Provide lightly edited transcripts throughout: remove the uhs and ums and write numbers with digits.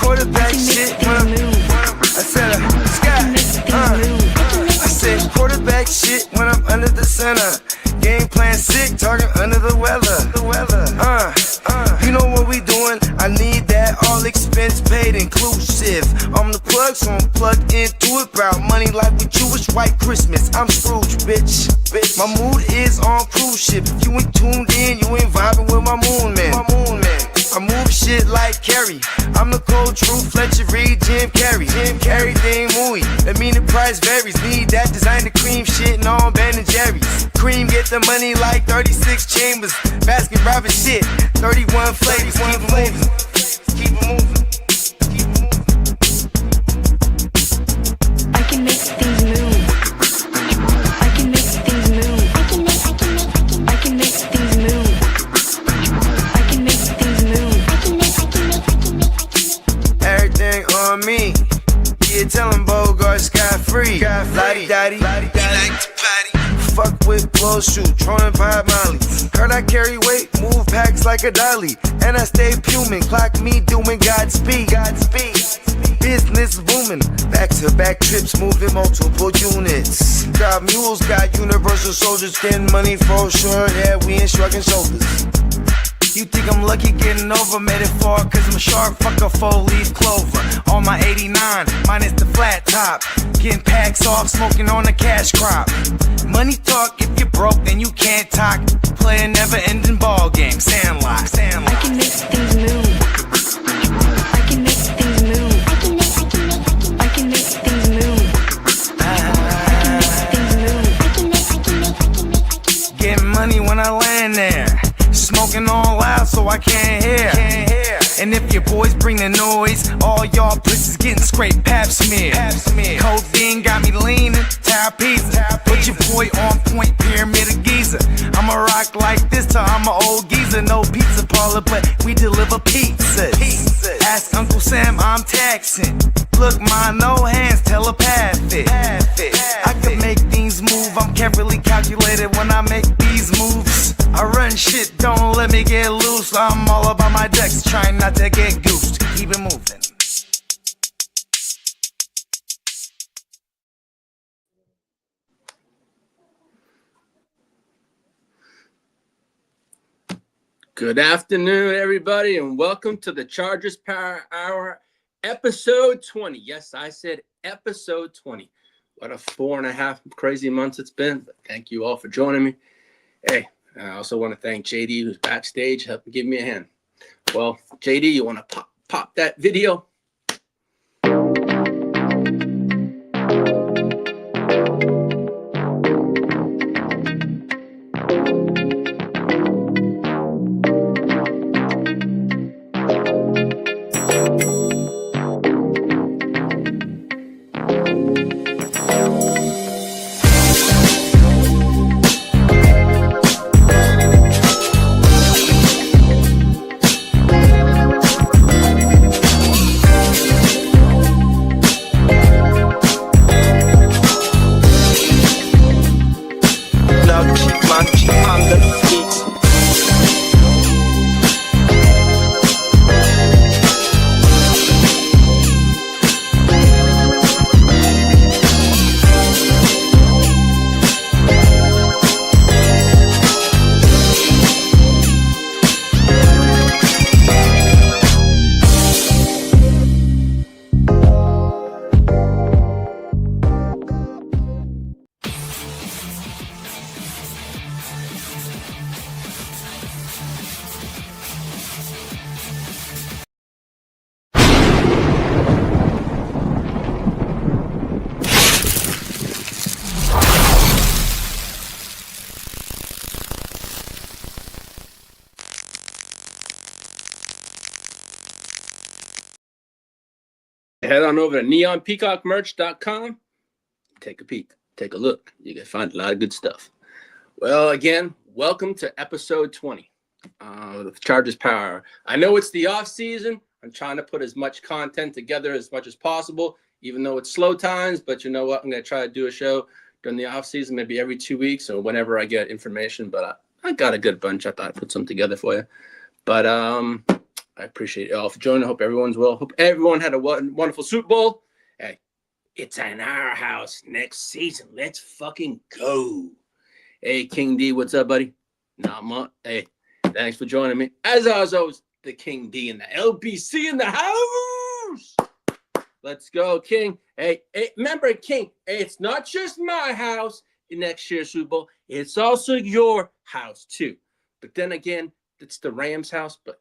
quarterback shit when I'm I said I said quarterback shit when I'm under the center. Game plan sick, target under the weather. You know what we doing? I need that all expense paid inclusive. I'm the plug, so I'm plugged into it. About money like with Jewish white Christmas. I'm Scrooge, bitch. My mood is on cruise ship. If you ain't tuned in, you ain't vibing with my moon man. I move shit like Kerry. I'm the cold truth, Fletcher Reed, Jim Carrey. Everything mooey, that mean the price varies. Need that designer cream shit and all Ben and Jerry's. Cream get the money like 36 chambers. Baskin Robbins shit, 31 flavors. Keep it moving. I can make things move. I can make things move. I can make things move. I can make things move. Everything on me. Yeah, tell him Bogart scot-free. Lottie Dottie, he like to potty. Fuck with blow shoot, trolling pop molly. Heard I carry weight, move packs like a dolly. And I stay pumin', clock me doing Godspeed. Business booming, back-to-back trips moving multiple units. Got mules, got universal soldiers, getting money for sure. Yeah, we ain't shrugging shoulders. You think I'm lucky getting over, made it far, cause I'm a sharp fucker, 4-leaf clover. On my 89, minus the flat top. Getting packs off, smoking on the cash crop. Money talk, if you're broke, then you can't talk. Play a never-ending ball game, Sandlot. I can make things move. I can make things move. I can make things move. Getting money when I land there. Smoking all loud so I can't hear. And if your boys bring the noise, all y'all pussies getting scraped pap smear. Codeine got me leaning, tap pizza. Put your boy on point, pyramid of Giza. I'ma rock like this till I'm an old geezer. No pizza parlor, but we deliver pizzas. Ask Uncle Sam, I'm taxing. Look, my no hands telepathic. I can make things move, I'm carefully calculated when I make these moves. I run shit, don't let me get loose. I'm all about my decks, trying not to get goosed. Keep it moving. Good afternoon, everybody, and welcome to the Chargers Power Hour, episode 20. Yes, I said episode 20. What a 4.5 crazy months it's been. But thank you all for joining me. Hey, I also want to thank JD, who's backstage, helping give me a hand. Well, JD, you want to pop that video? Head on over to neonpeacockmerch.com. Take a peek. Take a look. You can find a lot of good stuff. Well, again, welcome to episode 20 of the Chargers Power. I know it's the off season. I'm trying to put as much content together as much as possible, even though it's slow times. But you know what? I'm going to try to do a show during the off season, maybe every 2 weeks or whenever I get information. But I got a good bunch. I thought I'd put some together for you. But I appreciate it all for joining. I hope everyone's well. Hope everyone had a wonderful Super Bowl. Hey, it's in our house next season. Let's fucking go. Hey, King D, what's up, buddy? Not much. Hey, thanks for joining me. As always, the King D in the LBC in the house. Let's go, King. Hey, remember, King, it's not just my house in next year's Super Bowl. It's also your house, too. But then again, it's the Rams' house, but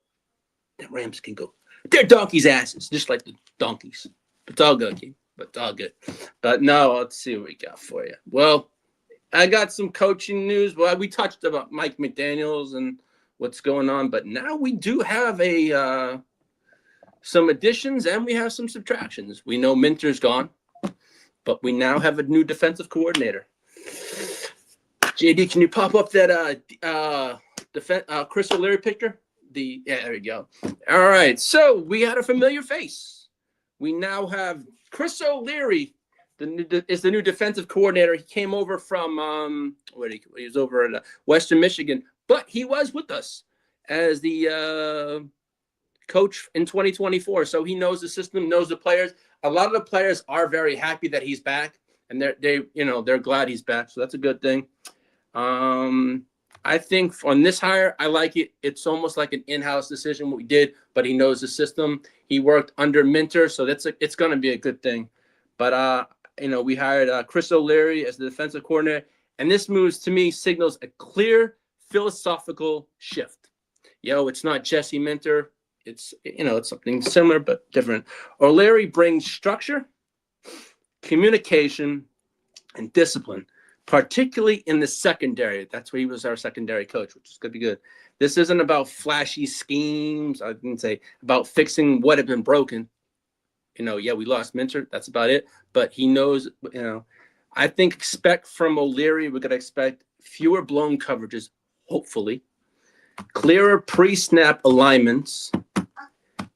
the Rams can go. They're donkeys' asses, just like the donkeys. It's all good, King. But it's all good. But no, let's see what we got for you. Well, I got some coaching news. Well, we touched about Mike McDaniels and what's going on, but now we do have some additions and we have some subtractions. We know Minter's gone, but we now have a new defensive coordinator. JD, can you pop up that Chris O'Leary picture? Yeah, there we go. All right, so we had a familiar face. We now have Chris O'Leary. Is the new defensive coordinator. He came over from he was over at Western Michigan, but he was with us as the coach in 2024. So he knows the system, knows the players. A lot of the players are very happy that he's back, and they're glad he's back. So that's a good thing. I think on this hire, I like it. It's almost like an in-house decision what we did, but he knows the system. He worked under Minter, so it's going to be a good thing. But we hired Chris O'Leary as the defensive coordinator, and this moves to me signals a clear philosophical shift. It's not Jesse Minter. It's it's something similar but different. O'Leary brings structure, communication, and discipline, particularly in the secondary. That's where he was our secondary coach, which is going to be good. This isn't about flashy schemes. I didn't say about fixing what had been broken. We lost Minter. That's about it. But he knows, I think expect from O'Leary, we're going to expect fewer blown coverages, hopefully, clearer pre-snap alignments,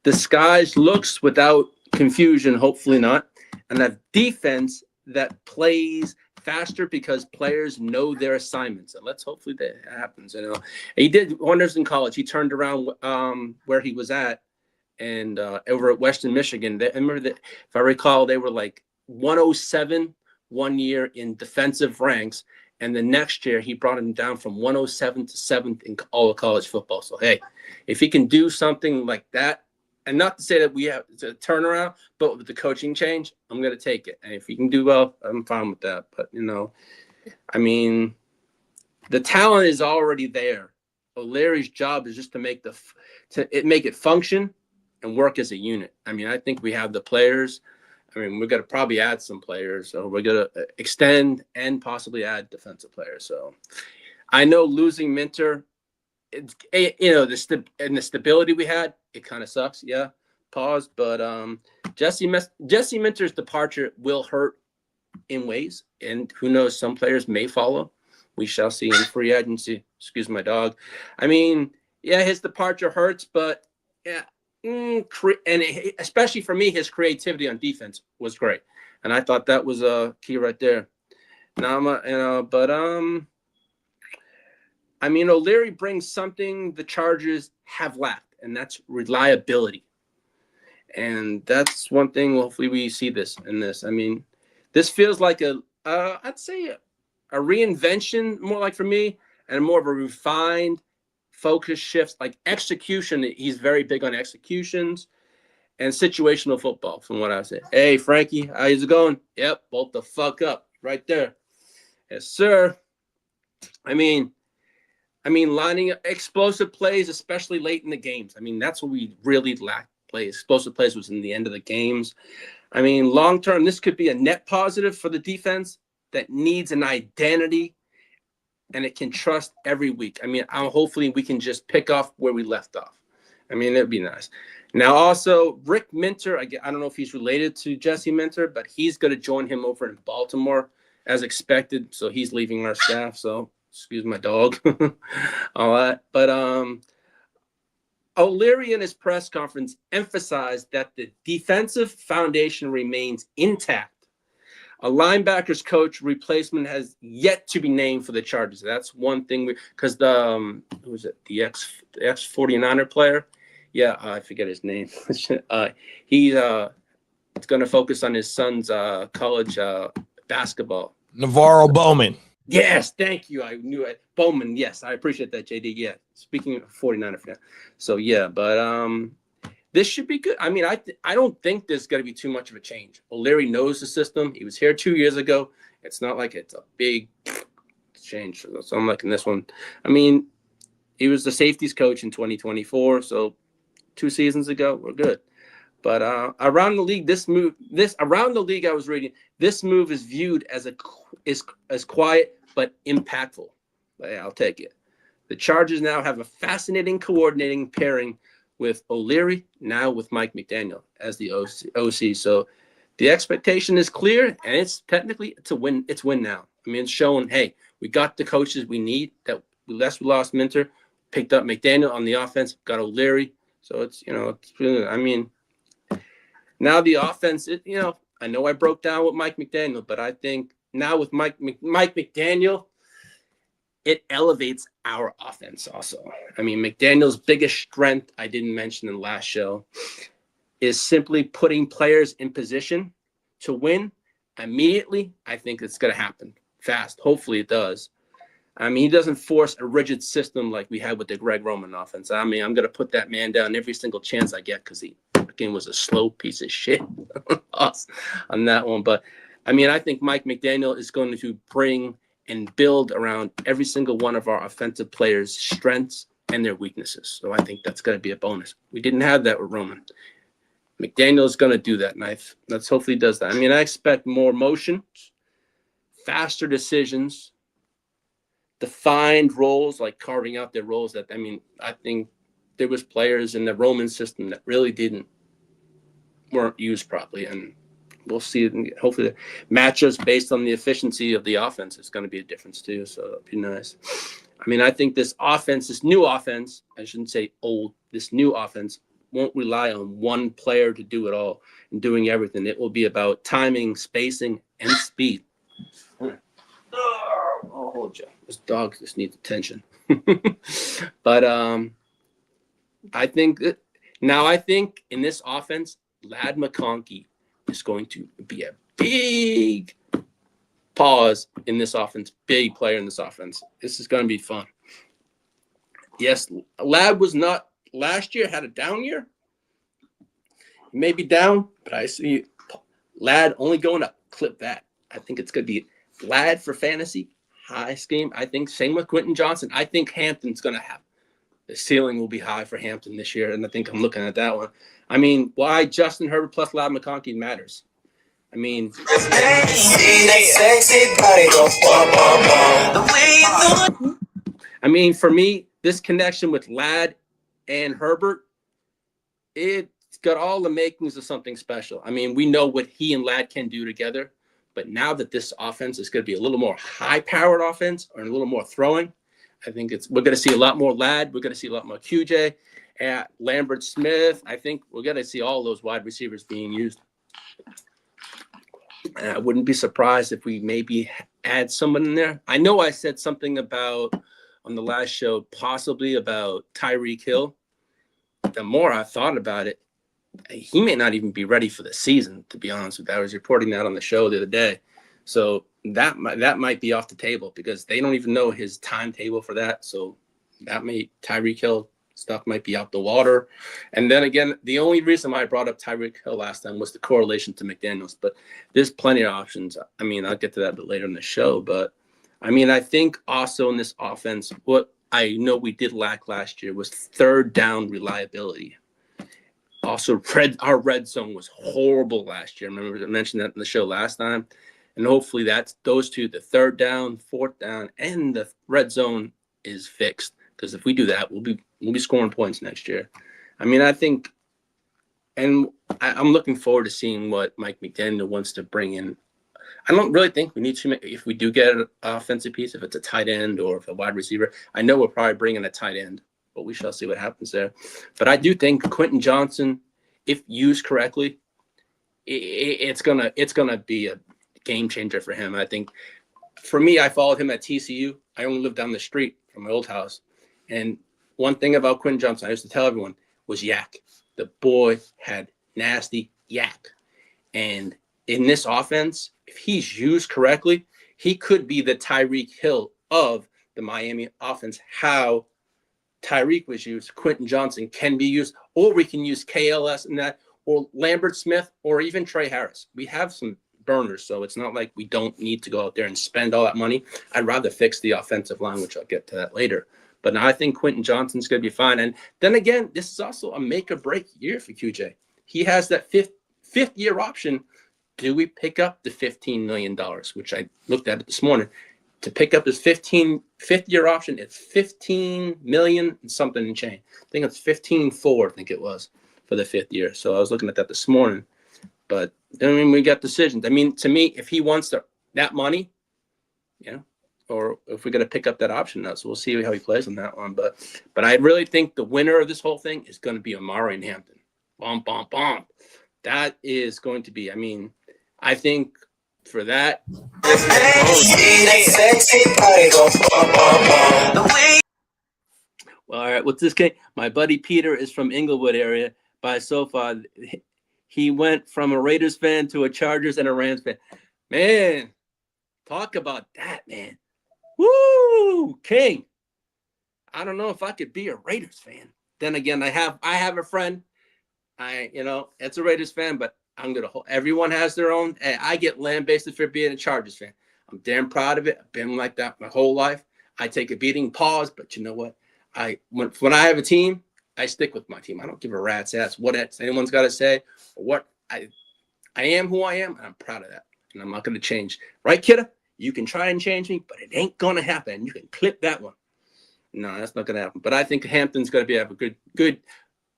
disguised looks without confusion, hopefully not, and a defense that plays faster because players know their assignments. And let's hopefully that happens. He did wonders in college. He turned around where he was at. And over at Western Michigan, I remember that, if I recall, they were like 107 one year in defensive ranks. And the next year, he brought him down from 107 to 7th in all of college football. So, hey, if he can do something like that, and not to say that we have to turn around, but with the coaching change, I'm going to take it. And if he can do well, I'm fine with that. But, the talent is already there. O'Leary's job is just to make it function and work as a unit. I think we have the players. We're going to probably add some players. So we're going to extend and possibly add defensive players. So I know losing Minter, the stability we had, it kind of sucks. Yeah, pause. But Jesse Minter's departure will hurt in ways. And who knows, some players may follow. We shall see in free agency. Excuse my dog. His departure hurts, but yeah. And especially for me, his creativity on defense was great, and I thought that was a key right there. O'Leary brings something the Chargers have lacked, and that's reliability, and that's one thing. Hopefully, we see this in this. This feels like I'd say a reinvention, more like for me, and more of a refined focus shifts, like execution. He's very big on executions and situational football, from what I say. Hey, Frankie, how's it going? Yep, bolt the fuck up right there. Yes, sir. Lining up explosive plays, especially late in the games. That's what we really lacked. Explosive plays was in the end of the games. Long term, this could be a net positive for the defense that needs an identity and it can trust every week. Hopefully we can just pick off where we left off. It'd be nice. Now, also, Rick Minter, I don't know if he's related to Jesse Minter, but he's going to join him over in Baltimore as expected. So he's leaving our staff. So excuse my dog, all that. But O'Leary in his press conference emphasized that the defensive foundation remains intact. A linebackers coach replacement has yet to be named for the Chargers. That's one thing because the ex 49er player, Yeah, I forget his name. He's going to focus on his son's college basketball. Navarro Bowman. Yes, thank you. I knew it. Bowman, yes. I appreciate that, JD. Yeah, speaking of 49er fan. So, yeah, but this should be good. I mean, I don't think there's going to be too much of a change. O'Leary knows the system. He was here 2 years ago. It's not like it's a big change. So I'm liking this one. I mean, he was the safeties coach in 2024. So 2 seasons ago, we're good. But around the league, I was reading, this move is viewed as quiet but impactful. Yeah, I'll take it. The Chargers now have a fascinating coordinating pairing with O'Leary, now with Mike McDaniel as the OC. So the expectation is clear, and it's a win. It's win now. I mean, it's showing, hey, we got the coaches we need. That we lost Minter, picked up McDaniel on the offense, got O'Leary. So it's really, I mean, now the offense, I know I broke down with Mike McDaniel, but I think now with Mike McDaniel, it elevates our offense also. I mean, McDaniel's biggest strength, I didn't mention in the last show, is simply putting players in position to win immediately. I think it's going to happen fast. Hopefully it does. I mean, he doesn't force a rigid system like we had with the Greg Roman offense. I mean, I'm going to put that man down every single chance I get because he again was a slow piece of shit on that one. But, I mean, I think Mike McDaniel is going to bring and build around every single one of our offensive players' strengths and their weaknesses. So I think that's going to be a bonus. We didn't have that with Roman. McDaniel is going to do that, and let's hopefully does that. I mean, I expect more motion, faster decisions, defined roles, like carving out their roles. I think there was players in the Roman system that really weren't used properly, and we'll see. Hopefully, the matchups based on the efficiency of the offense is going to be a difference too. So it'll be nice. I mean, I think this new offense, I shouldn't say old, this new offense won't rely on one player to do it all and doing everything. It will be about timing, spacing, and speed. I'll hold you. This dog just needs attention. But I think in this offense, Ladd McConkey is going to be a big pause in this offense, big player in this offense. This is going to be fun. Yes, Ladd was not last year, had a down year. He may be down, but I see Ladd only going up. Clip that. I think it's going to be Ladd for fantasy, high scheme. I think same with Quentin Johnson. I think Hampton's going to have the ceiling will be high for Hampton this year, and I think I'm looking at that one. I mean, why Justin Herbert plus Ladd McConkey matters. I mean, for me, this connection with Ladd and Herbert, it's got all the makings of something special. I mean, we know what he and Ladd can do together, but now that this offense is going to be a little more high-powered offense or a little more throwing, I think we're going to see a lot more Ladd. We're going to see a lot more QJ. At Lambert Smith, I think we're going to see all those wide receivers being used. I wouldn't be surprised if we maybe add someone in there. I know I said something about on the last show, possibly about Tyreek Hill. The more I thought about it, he may not even be ready for the season, to be honest with you. I was reporting that on the show the other day. So that might be off the table because they don't even know his timetable for that. So Tyreek Hill stuff might be out the water. And then again, the only reason why I brought up Tyreek Hill last time was the correlation to McDaniels. But there's plenty of options. I mean, I'll get to that a bit later in the show. But, I mean, I think also in this offense, what I know we did lack last year was third down reliability. Also, our red zone was horrible last year. Remember I mentioned that in the show last time. And hopefully that's those two, the third down, fourth down, and the red zone is fixed. Because if we do that, we'll be scoring points next year. I mean, I think, and I'm looking forward to seeing what Mike McDaniel wants to bring in. I don't really think we need to if we do get an offensive piece, if it's a tight end or if a wide receiver. I know we'll probably bring in a tight end, but we shall see what happens there. But I do think Quentin Johnson, if used correctly, it's gonna be a game changer for him. I think for me, I followed him at TCU. I only lived down the street from my old house. And one thing about Quentin Johnson, I used to tell everyone, was yak. The boy had nasty yak. And in this offense, if he's used correctly, he could be the Tyreek Hill of the Miami offense. How Tyreek was used, Quentin Johnson can be used, or we can use KLS and that, or Lambert Smith, or even Trey Harris. We have some burners, so it's not like we don't need to go out there and spend all that money. I'd rather fix the offensive line, which I'll get to that later. But I think Quentin Johnson's going to be fine. And then again, this is also a make or break year for QJ. He has that fifth year option. Do we pick up the $15 million, which I looked at it this morning? To pick up his fifth year option, it's 15 million and something and change. I think it's 15.4, I think it was, for the 5th year. So I was looking at that this morning. But then we got decisions. I mean, to me, if he wants that money, or if we're going to pick up that option now, so we'll see how he plays on that one. But I really think the winner of this whole thing is going to be Amari and Hampton. Bomb, bomb, bomb. That is going to be, I mean, I think for that. Well, all right, what's this game? My buddy Peter is from Inglewood area by SoFi. He went from a Raiders fan to a Chargers and a Rams fan. Man, talk about that, man. Woo, King. I don't know if I could be a Raiders fan. Then again, I have a friend. It's a Raiders fan, but everyone has their own. I get lambasted for being a Chargers fan. I'm damn proud of it. I've been like that my whole life. I take a beating, pause, but you know what? When I have a team, I stick with my team. I don't give a rat's ass what anyone's got to say or what. I am who I am, and I'm proud of that. And I'm not going to change. Right, kidda? You can try and change me, but it ain't going to happen. You can clip that one. No, that's not going to happen. But I think Hampton's going to have a good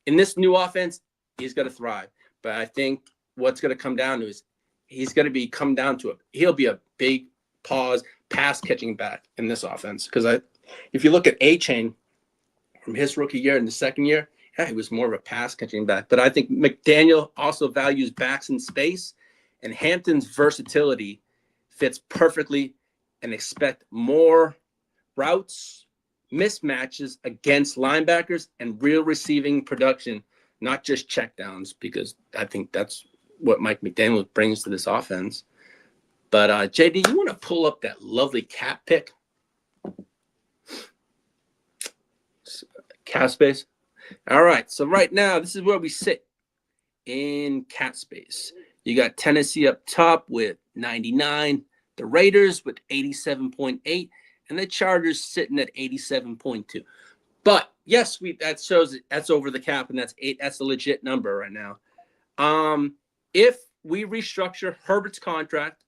in this new offense. He's going to thrive. But I think what's going to come down to is he'll be a big pass catching back in this offense. Because if you look at A-Chain from his rookie year and the second year, yeah, he was more of a pass catching back. But I think McDaniel also values backs in space, and Hampton's versatility fits perfectly, and expect more routes, mismatches against linebackers, and real receiving production, not just checkdowns, because I think that's what Mike McDaniel brings to this offense. But JD, you want to pull up that lovely cap pick? Cap space. All right. So right now, this is where we sit in cap space. You got Tennessee up top with 99, the Raiders with 87.8, and the Chargers sitting at 87.2. But yes, that shows that's over the cap, and that's a legit number right now. If we restructure Herbert's contract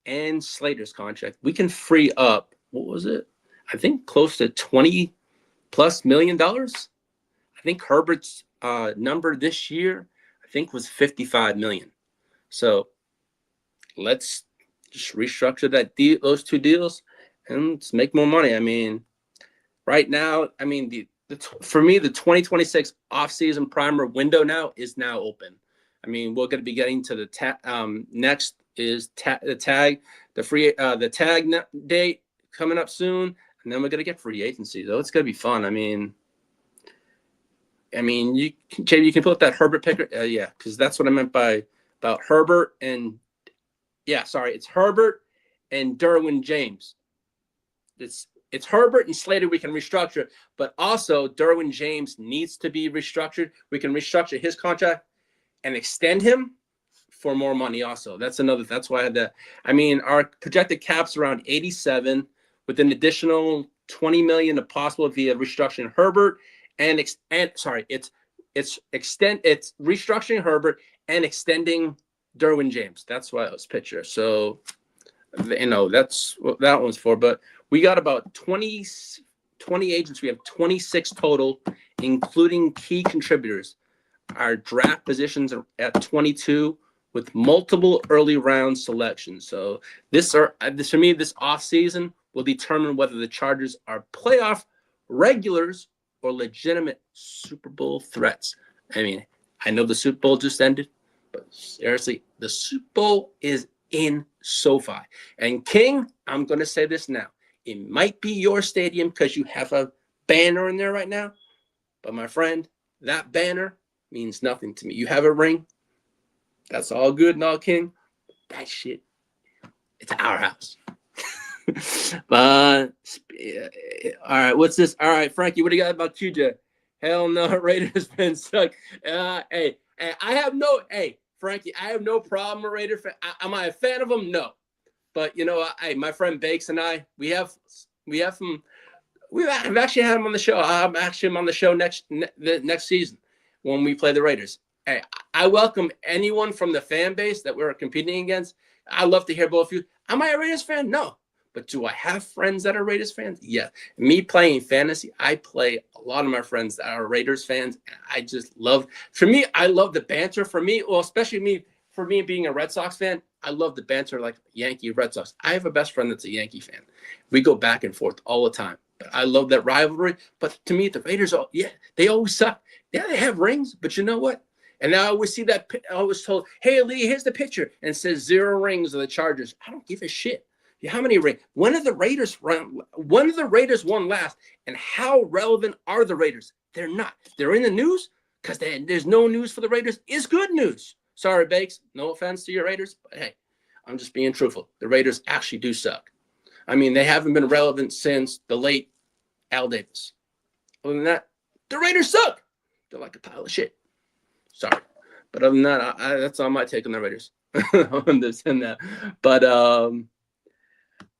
and Slater's contract, we can free up, what was it? I think close to $20+ million. I think Herbert's number this year, I think, was $55 million. So let's just restructure those two deals and let's make more money. I mean, right now, I mean, for me, the 2026 offseason primer window is now open. I mean, we're going to be getting to the next is the tag date coming up soon, and then we're going to get free agency. So it's going to be fun. I mean, you can put that Herbert picker. Yeah, because that's what I meant about Herbert and it's Herbert and Derwin James. It's Herbert and Slater we can restructure, but also Derwin James needs to be restructured. We can restructure his contract and extend him for more money also. That's why I had that. I mean, our projected cap's around 87 with an additional 20 million of possible via restructuring Herbert it's restructuring Herbert and extending Derwin James. That's why it was picture. So, that's what that one's for. But we got about 20 agents. We have 26 total, including key contributors. Our draft positions are at 22 with multiple early round selections. So this for me, this offseason will determine whether the Chargers are playoff regulars or legitimate Super Bowl threats. I mean, I know the Super Bowl just ended, but seriously, the Super Bowl is in SoFi. And King, I'm going to say this now. It might be your stadium because you have a banner in there right now. But my friend, that banner means nothing to me. You have a ring, that's all good and all king. That shit, it's our house. But all right, what's this? All right, Frankie, what do you got about QJ? Hell no, Raiders fans suck. Hey, Frankie, I have no problem with Raider fan. Am I a fan of them? No, but my friend Bakes and I, we've actually had him on the show. I'm actually on the show next season when we play the Raiders. Hey, I welcome anyone from the fan base that we're competing against. I love to hear both of you. Am I a Raiders fan? No. But do I have friends that are Raiders fans? Yeah. Me playing fantasy, I play a lot of my friends that are Raiders fans. And I just love, I love the banter. Especially for me being a Red Sox fan, I love the banter like Yankee Red Sox. I have a best friend that's a Yankee fan. We go back and forth all the time. But I love that rivalry. But to me, the Raiders, they always suck. Yeah, they have rings, but you know what? And I always see that. I was told, "Hey, Lee, here's the picture," and it says 0 rings of the Chargers. I don't give a shit. How many rings? When are the Raiders won last? And how relevant are the Raiders? They're not. They're in the news because there's no news for the Raiders. Is good news. Sorry, Bakes. No offense to your Raiders, but hey, I'm just being truthful. The Raiders actually do suck. I mean, they haven't been relevant since the late Al Davis. Other than that, the Raiders suck. They're like a pile of shit. Sorry. But other than that, that's all my take on the Raiders. On this and that. But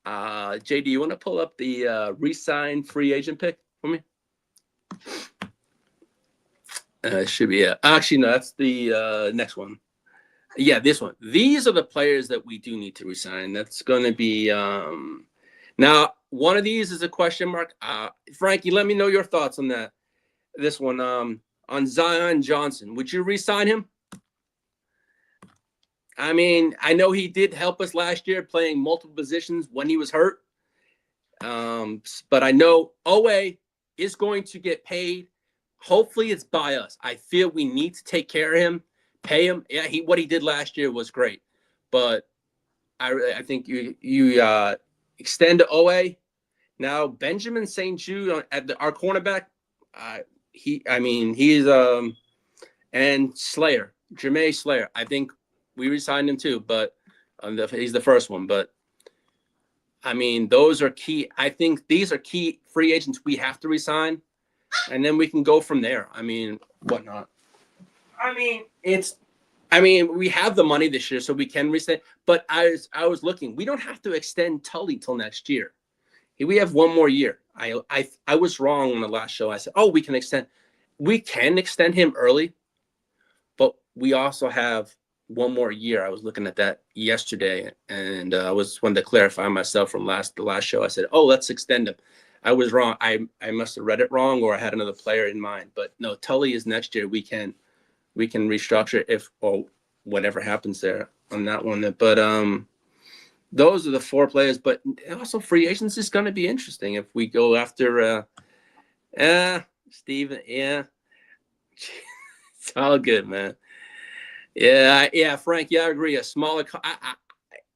JD, you want to pull up the re-sign free agent pick for me? It should be, actually, no, that's the next one. Yeah, this one. These are the players that we do need to resign. That's going to be now, one of these is a question mark. Frankie, let me know your thoughts on that. This one, on Zion Johnson. Would you re-sign him? I mean, I know he did help us last year playing multiple positions when he was hurt. But I know OA is going to get paid. Hopefully it's by us. I feel we need to take care of him, pay him. Yeah, what he did last year was great. But I think you extend to OA. Now, Benjamin St. Jude at our cornerback, he's and Slayer, Jermaine Slayer. I think we re-signed him too, but he's the first one. But I mean, those are key. I think these are key free agents we have to re-sign, and then we can go from there. I mean, whatnot. We have the money this year, so we can re-sign. But I was looking. We don't have to extend Tully till next year. We have one more year. I was wrong on the last show. I said, we can extend him early, but we also have one more year. I was looking at that yesterday, and I wanted to clarify myself from the last show. I said, let's extend him. I was wrong. I must have read it wrong, or I had another player in mind. But no, Tully is next year. We can restructure or whatever happens there on that one. But those are the 4 players. But also free agents is going to be interesting if we go after Steven. Yeah, it's all good, man. Yeah, Frank. Yeah, I agree. A smaller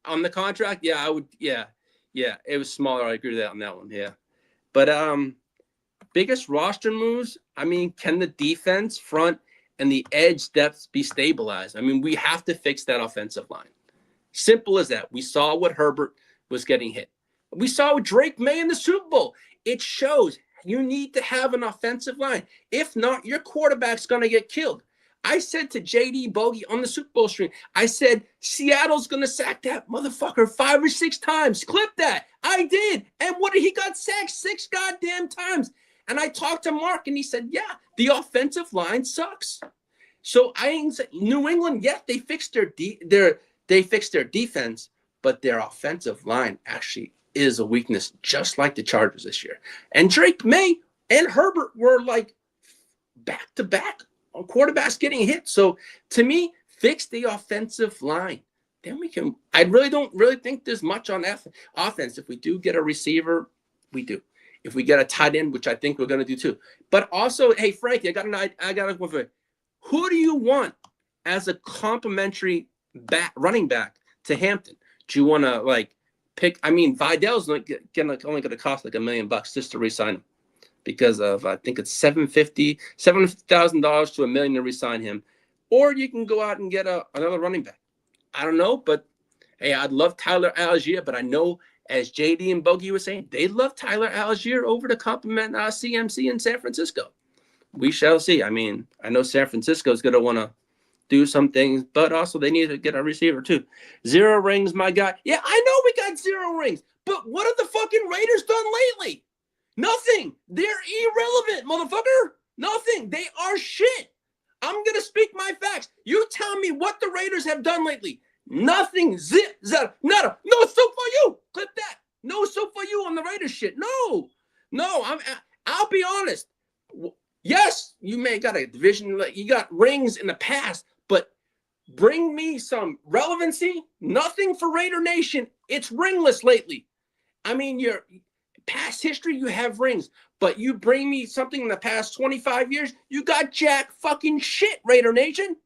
on the contract. Yeah, I would. Yeah, it was smaller. I agree with that on that one. Yeah, but biggest roster moves. I mean, can the defense front and the edge depths be stabilized? I mean, we have to fix that offensive line. Simple as that. We saw what Herbert was getting hit. We saw Drake May in the Super Bowl. It shows you need to have an offensive line. If not, your quarterback's going to get killed. I said to JD Bogey on the Super Bowl stream, I said, Seattle's going to sack that motherfucker 5 or 6 times. Clip that. I did. And he got sacked 6 goddamn times. And I talked to Mark, and he said, yeah, the offensive line sucks. So New England, yes, they fixed their defense, but their offensive line actually is a weakness, just like the Chargers this year. And Drake May and Herbert were like back-to-back on quarterbacks getting hit. So to me, fix the offensive line. Then we can. I don't really think there's much on offense. If we do get a receiver, we do. If we get a tight end, which I think we're going to do too. But also, hey, Frankie, I got a one for you. Who do you want as a complimentary running back to Hampton? Do you want to pick? I mean, Vidal's only going to cost like $1 million just to re-sign him. because of, I think it's $750,000 to $1 million to re-sign him. Or you can go out and get another running back. I don't know, but hey, I'd love Tyler Algier, but I know, as JD and Bogey was saying, they love Tyler Algier over to complement CMC in San Francisco. We shall see. I mean, I know San Francisco is going to want to do some things, but also they need to get a receiver too. 0 rings, my guy. Yeah, I know we got 0 rings, but what have the fucking Raiders done lately? Nothing. They're irrelevant, motherfucker. Nothing. They are shit. I'm going to speak my facts. You tell me what the Raiders have done lately. Nothing. Zip, zap, nada. No soup for you. Clip that. No soup for you on the Raiders shit. No. I'll be honest. Yes, you may got a division. You got rings in the past, but bring me some relevancy. Nothing for Raider Nation. It's ringless lately. I mean, your past history, you have rings, but you bring me something in the past 25 years, you got jack fucking shit, Raider Nation.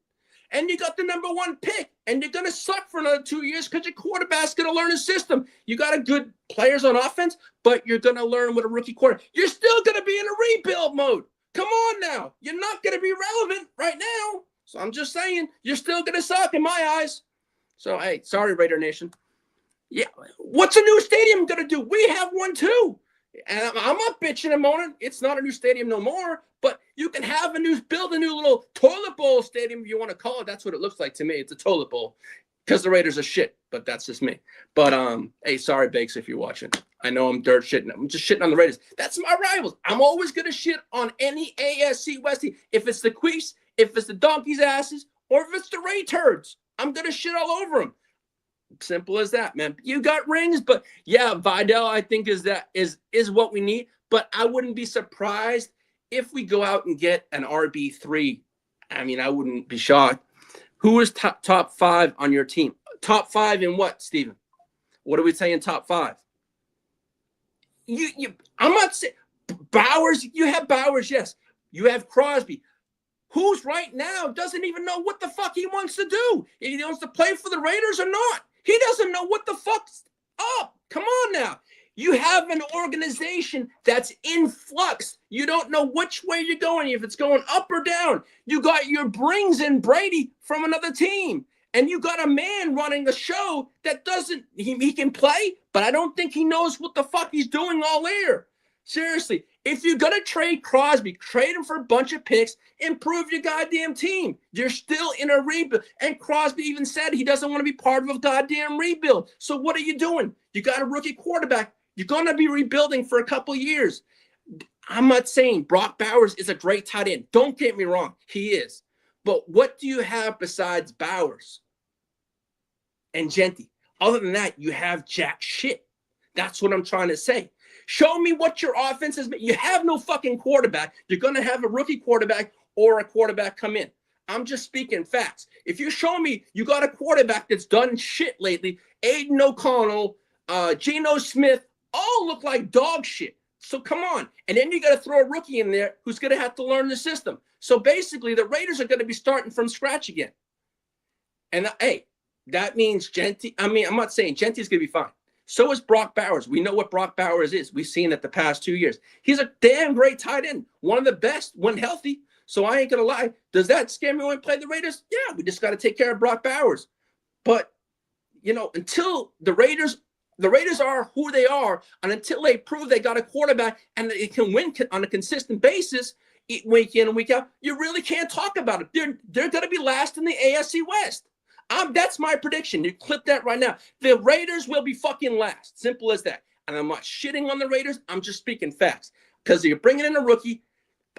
And you got the #1 pick, and you're going to suck for another 2 years because your quarterback's going to learn a system. You got a good players on offense, but you're going to learn with a rookie quarter. You're still going to be in a rebuild mode. Come on now. You're not going to be relevant right now. So I'm just saying, you're still going to suck in my eyes. So, hey, sorry, Raider Nation. Yeah, what's a new stadium going to do? We have one too. And I'm not bitching and moaning. It's not a new stadium no more, but you can build a new little toilet bowl stadium if you want to call it. That's what it looks like to me. It's a toilet bowl because the Raiders are shit, but that's just me. But, hey, sorry, Bakes, if you're watching. I know I'm dirt shitting. I'm just shitting on the Raiders. That's my rivals. I'm always going to shit on any AFC West team. If it's the Queefs, if it's the Donkey's asses, or if it's the Ray Turds, I'm going to shit all over them. Simple as that, man. You got rings, but yeah, Vidal, I think is what we need. But I wouldn't be surprised if we go out and get an RB3. I mean, I wouldn't be shocked. Who is top 5 on your team? Top 5 in what, Steven? What are we saying? Top 5? I'm not saying Bowers. You have Bowers, yes. You have Crosby, who's right now doesn't even know what the fuck he wants to do. If he wants to play for the Raiders or not. He doesn't know what the fuck's up. Come on now. You have an organization that's in flux. You don't know which way you're going, if it's going up or down. You got your Brings and Brady from another team. And you got a man running a show that he can play, but I don't think he knows what the fuck he's doing all year. Seriously, if you're going to trade Crosby, trade him for a bunch of picks, improve your goddamn team. You're still in a rebuild. And Crosby even said he doesn't want to be part of a goddamn rebuild. So what are you doing? You got a rookie quarterback. You're going to be rebuilding for a couple years. I'm not saying Brock Bowers is a great tight end. Don't get me wrong. He is. But what do you have besides Bowers and Genty? Other than that, you have jack shit. That's what I'm trying to say. Show me what your offense is. You have no fucking quarterback. You're going to have a rookie quarterback or a quarterback come in. I'm just speaking facts. If you show me you got a quarterback that's done shit lately, Aiden O'Connell, Geno Smith, all look like dog shit. So come on. And then you got to throw a rookie in there who's going to have to learn the system. So basically, the Raiders are going to be starting from scratch again. And, hey, that means Genty. I mean, I'm not saying Genty's going to be fine. So is Brock Bowers. We know what Brock Bowers is. We've seen it the past 2 years. He's a damn great tight end. One of the best when healthy. So I ain't going to lie. Does that scare me when we play the Raiders? Yeah, we just got to take care of Brock Bowers. But, until the Raiders are who they are, and until they prove they got a quarterback and they can win on a consistent basis week in and week out, you really can't talk about it. They're going to be last in the AFC West. That's my prediction. You clip that right now. The Raiders will be fucking last. Simple as that. And I'm not shitting on the Raiders. I'm just speaking facts. Because you're bringing in a rookie.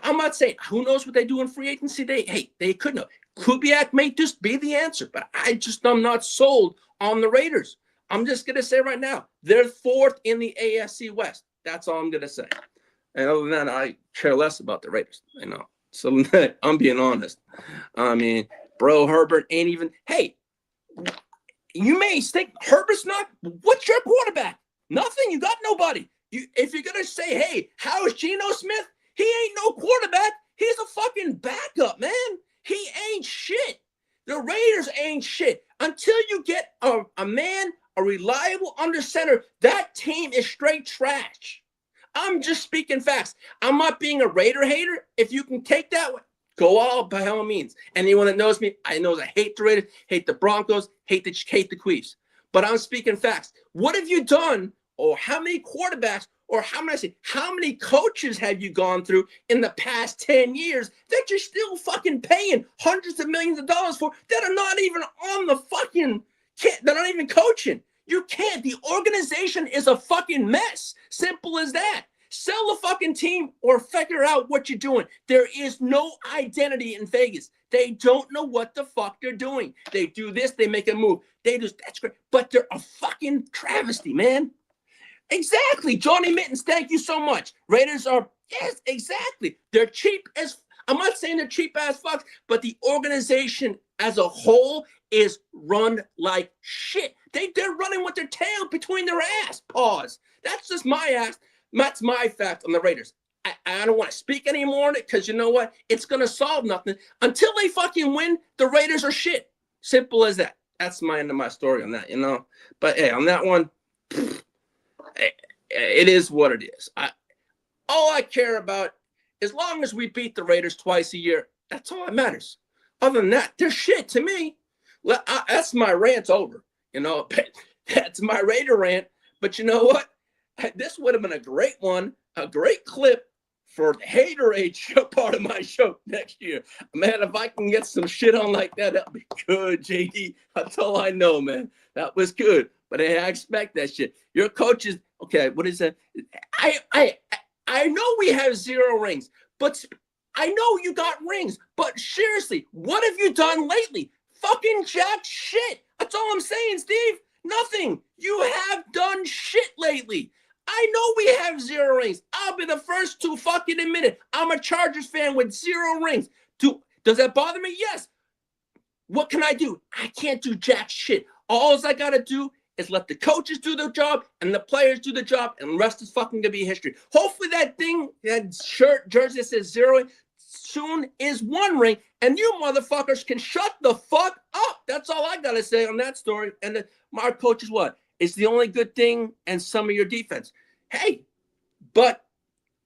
I'm not saying who knows what they do in free agency. They could know. Kubiak may just be the answer. But I'm not sold on the Raiders. I'm just going to say right now, they're 4th in the AFC West. That's all I'm going to say. And other than that, I care less about the Raiders. I know. So I'm being honest. I mean, bro, Herbert ain't even. Hey, you may think Herbert's not. What's your quarterback? Nothing. You got nobody. If you're going to say, hey, how is Geno Smith? He ain't no quarterback. He's a fucking backup, man. He ain't shit. The Raiders ain't shit. Until you get a man, a reliable under center, that team is straight trash. I'm just speaking facts. I'm not being a Raider hater. If you can take that way, go all by all means. Anyone that knows me, I know I hate the Raiders, hate the Broncos, hate the Chiefs. But I'm speaking facts. What have you done, or how many quarterbacks, or how many coaches have you gone through in the past 10 years that you're still fucking paying hundreds of millions of dollars for that are not even on the fucking kit? They're not even coaching. You can't. The organization is a fucking mess. Simple as that. Sell the fucking team or figure out what you're doing. There is no identity in Vegas. They don't know what the fuck they're doing. They do this, they make a move. That's great. But they're a fucking travesty, man. Exactly. Johnny Mittens, thank you so much. Raiders are, yes, exactly. They're cheap as, I'm not saying they're cheap as fucks, but the organization as a whole is run like shit. They're running with their tail between their ass. Pause. That's just my ass. That's my fact on the Raiders. I don't want to speak anymore on it because you know what? It's going to solve nothing. Until they fucking win, the Raiders are shit. Simple as that. That's my end of my story on that, you know? But hey, on that one, it is what it is. All I care about, as long as we beat the Raiders twice a year, that's all that matters. Other than that, they're shit to me. That's my rant over. You know, that's my Raider rant. But you know what? This would have been a great one, a great clip for the Haterade show part of my show next year. Man, if I can get some shit on like that, that'll be good, JD. That's all I know, man. That was good. But hey, I expect that shit. Your coaches, okay, what is that? I know we have 0 rings, but I know you got rings. But seriously, what have you done lately? Fucking jack shit. That's all I'm saying, Steve. Nothing. You have done shit lately. I know we have 0 rings. I'll be the first to fucking admit it. I'm a Chargers fan with 0 rings. Does that bother me? Yes. What can I do? I can't do jack shit. All I got to do is let the coaches do their job and the players do the job, and the rest is fucking going to be history. Hopefully that shirt, jersey that says 0 soon is 1 ring, and you motherfuckers can shut the fuck up. That's all I got to say on that story. And our coach is what? It's the only good thing and some of your defense. Hey, but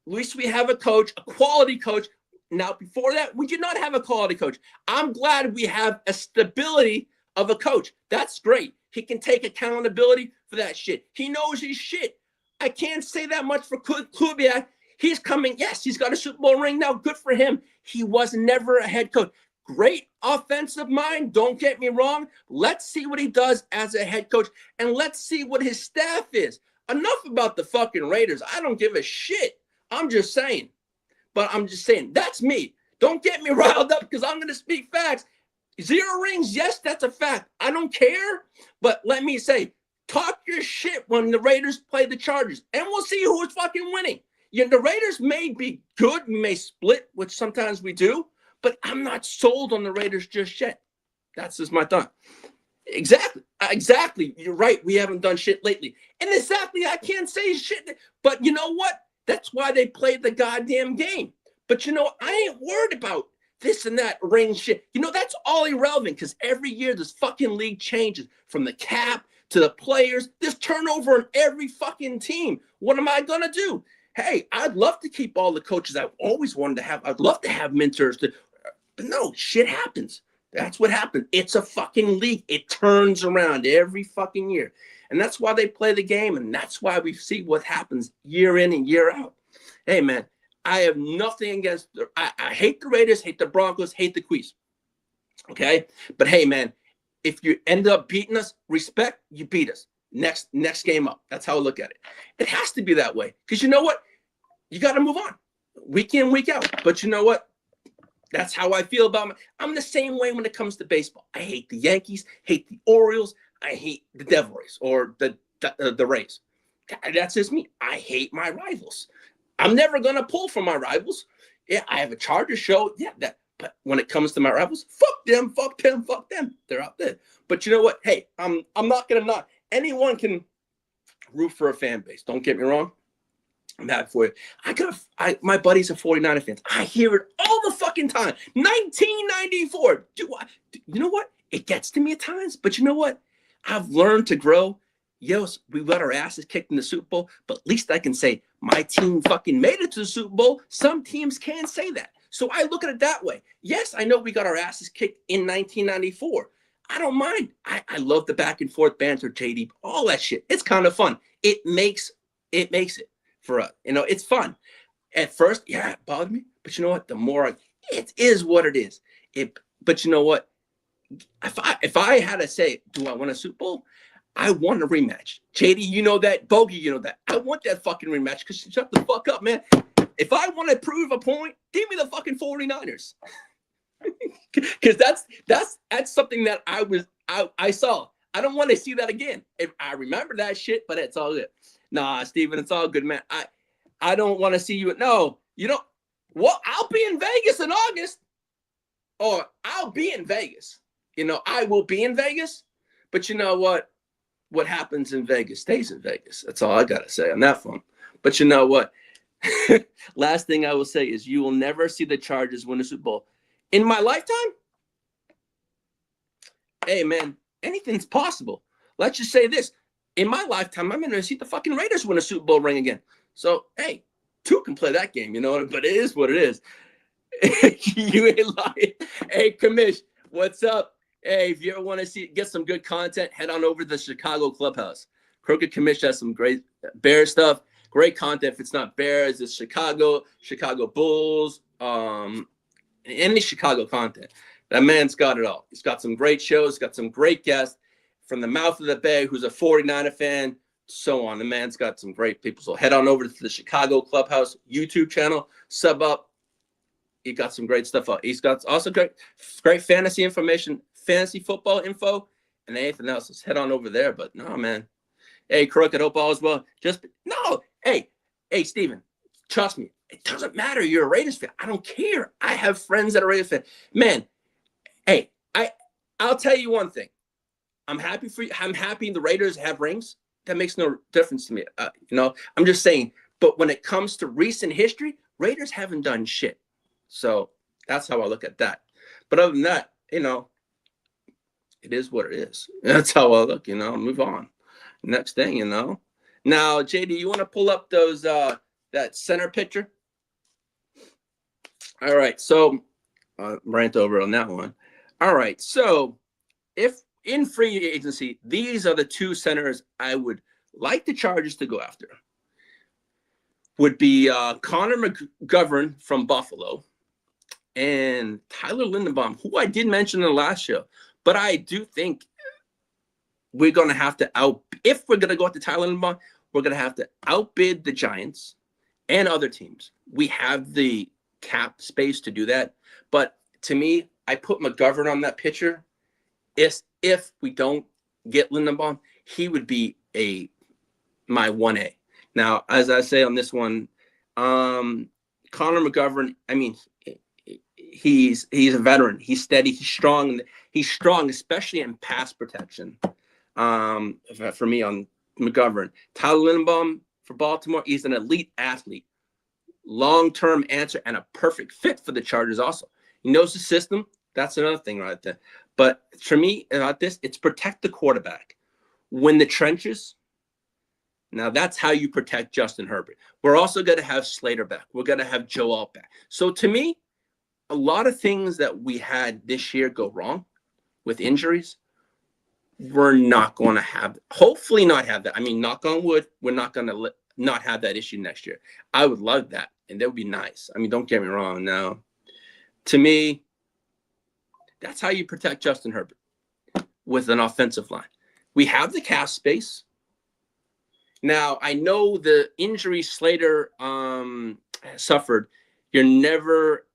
at least we have a coach, a quality coach. Now, before that, we did not have a quality coach. I'm glad we have a stability of a coach. That's great. He can take accountability for that shit. He knows his shit. I can't say that much for Kubiak. He's coming. Yes, he's got a Super Bowl ring now. Good for him. He was never a head coach. Great offensive mind. Don't get me wrong. Let's see what he does as a head coach, and let's see what his staff is. Enough about the fucking Raiders. I don't give a shit. I'm just saying. But I'm just saying, that's me. Don't get me riled up because I'm going to speak facts. 0 rings, yes, that's a fact. I don't care. But let me say, talk your shit when the Raiders play the Chargers, and we'll see who's fucking winning. The Raiders may be good, we may split, which sometimes we do, but I'm not sold on the Raiders just yet. That's just my thought. Exactly. You're right. We haven't done shit lately. And exactly, I can't say shit. But you know what? That's why they played the goddamn game. But you know, I ain't worried about this and that ring shit. You know, that's all irrelevant because every year this fucking league changes from the cap to the players. There's turnover on every fucking team. What am I going to do? Hey, I'd love to keep all the coaches I've always wanted to have. I'd love to have mentors. But no, shit happens. That's what happened. It's a fucking league. It turns around every fucking year. And that's why they play the game. And that's why we see what happens year in and year out. Hey, man, I have nothing against I hate the Raiders, hate the Broncos, hate the Chiefs. Okay? But hey, man, if you end up beating us, respect, you beat us. Next game up. That's how I look at it. It has to be that way. Because you know what? You got to move on. Week in, week out. But you know what? That's how I feel about I'm the same way when it comes to baseball. I hate the Yankees, hate the Orioles, I hate the Devil Rays or the Rays. That's just me. I hate my rivals. I'm never gonna pull for my rivals. Yeah, I have a Chargers show. Yeah, but when it comes to my rivals, fuck them, fuck them, fuck them. They're out there. But you know what? Hey, I'm not gonna not. Anyone can root for a fan base. Don't get me wrong. I'm happy for you. My buddies are 49er fans. I hear it all the fucking time. 1994. You know what? It gets to me at times, but you know what? I've learned to grow. Yes, we got our asses kicked in the Super Bowl, but at least I can say, my team fucking made it to the Super Bowl. Some teams can't say that. So I look at it that way. Yes, I know we got our asses kicked in 1994. I don't mind. I love the back and forth banter, JD, all that shit. It's kind of fun. It makes it for us. It's fun. At first, yeah, it bothered me. But you know what? The more it is what it is. But you know what? If I had to say, do I want a Super Bowl? I want a rematch. JD, you know that. Bogey, you know that. I want that fucking rematch because shut the fuck up, man. If I want to prove a point, give me the fucking 49ers. Because that's something that I saw. I don't want to see that again. If I remember that shit, but it's all good. Nah, Steven, it's all good, man. I don't want to see you. No, you know what? I'll be in Vegas in August. Or I'll be in Vegas. I will be in Vegas. But you know what? What happens in Vegas stays in Vegas. That's all I got to say on that phone. But you know what? Last thing I will say is you will never see the Chargers win a Super Bowl. In my lifetime? Hey, man, anything's possible. Let's just say this. In my lifetime, I'm going to see the fucking Raiders win a Super Bowl ring again. So, hey, two can play that game, but it is what it is. You ain't lying. Hey, Kamish, what's up? Hey, if you ever want to get some good content, head on over to the Chicago Clubhouse. Crooked Kamish has some great Bear stuff. Great content. If it's not Bears, it's Chicago Bulls, any Chicago content. That man's got it all. He's got some great shows, got some great guests from the mouth of the Bay, who's a 49er fan, so on. The man's got some great people. So head on over to the Chicago Clubhouse YouTube channel, sub up. He got some great stuff out. He's got also great fantasy information, fantasy football info, and anything else. Let's head on over there. But no, man. Hey, Crooked, hope all is well. Hey, Steven, trust me. It doesn't matter. You're a Raiders fan. I don't care. I have friends that are Raiders fans. Man, hey, I'll tell you one thing. I'm happy for you. I'm happy the Raiders have rings. That makes no difference to me. I'm just saying. But when it comes to recent history, Raiders haven't done shit. So that's how I look at that. But other than that, it is what it is. That's how I look, move on. Next thing, Now, JD, you want to pull up those that center picture? All right, so rant over on that one. All right, so if in free agency, these are the two centers I would like the Chargers to go after. Would be Connor McGovern from Buffalo and Tyler Linderbaum, who I did mention in the last show. But I do think we're going to have to if we're going to go to Tyler Linderbaum, we're going to have to outbid the Giants and other teams. We have the cap space to do that. But to me, I put McGovern on that picture. If we don't get Linderbaum, he would be my 1A. Now, as I say on this one, Connor McGovern, he's a veteran. He's steady. He's strong. He's strong, especially in pass protection. For me on McGovern. Tyler Linderbaum for Baltimore, he's an elite athlete. Long-term answer and a perfect fit for the Chargers also. He knows the system. That's another thing right there. But for me, about this, it's protect the quarterback. Win the trenches. Now, that's how you protect Justin Herbert. We're also going to have Slater back. We're going to have Joe Alt back. So to me, a lot of things that we had this year go wrong with injuries, we're not going to have, hopefully not have that. Knock on wood, we're not going to not have that issue next year. I would love that, and that would be nice. Don't get me wrong. Now, to me, that's how you protect Justin Herbert with an offensive line. We have the cap space. Now, I know the injury Slater suffered. You're never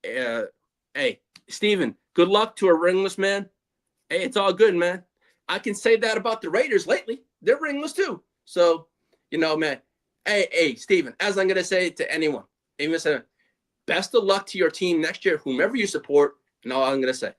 hey, Steven, good luck to a ringless man. Hey, it's all good, man. I can say that about the Raiders lately. They're ringless too. So, man. Hey, Steven, as I'm going to say to anyone, even say, best of luck to your team next year, whomever you support. And all I'm going to say.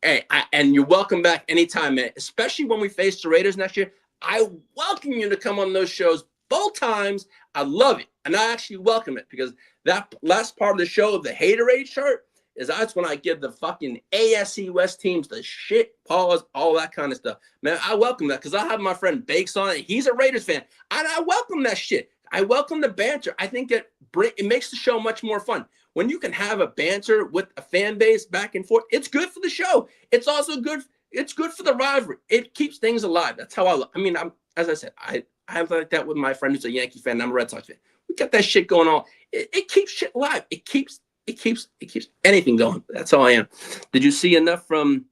And you're welcome back anytime, man. Especially when we face the Raiders next year. I welcome you to come on those shows both times. I love it. And I actually welcome it because that last part of the show of the haterade chart that's when I give the fucking AFC West teams the shit, pause, all that kind of stuff. Man, I welcome that because I have my friend Bakes on it. He's a Raiders fan. And I welcome that shit. I welcome the banter. I think that it makes the show much more fun. When you can have a banter with a fan base back and forth, it's good for the show. It's also good. It's good for the rivalry. It keeps things alive. That's how as I said, I have like that with my friend who's a Yankee fan. I'm a Red Sox fan. We got that shit going on. It keeps shit alive. It keeps anything going. That's how I am. Did you see enough from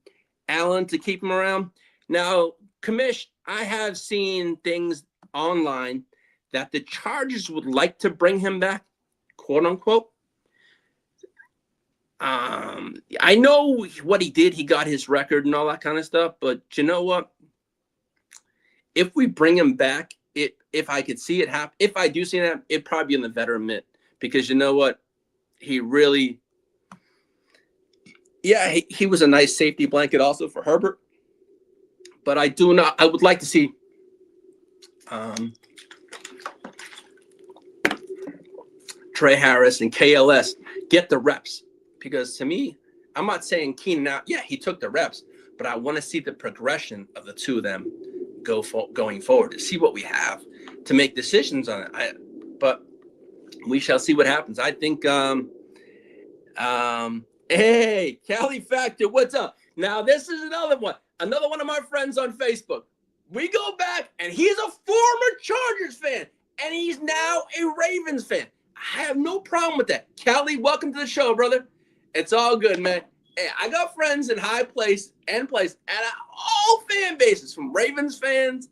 Allen to keep him around? Now, Commish, I have seen things online that the Chargers would like to bring him back, quote unquote. I know what he did. He got his record and all that kind of stuff. But you know what? If we bring him back, if I could see it happen, if I do see it happen, it'd probably be in the veteran mint. Because you know what? He really, he was a nice safety blanket also for Herbert. But I would like to see Trey Harris and KLS get the reps. Because to me, I'm not saying Keenan out. Yeah, he took the reps, but I want to see the progression of the two of them going forward to see what we have to make decisions on it. But we shall see what happens. I think, hey, Cali Factor, what's up? Now, this is another one of my friends on Facebook. We go back, and he's a former Chargers fan, and he's now a Ravens fan. I have no problem with that. Cali, welcome to the show, brother. It's all good, man. Hey, I got friends in high place and all fan bases, from Ravens fans,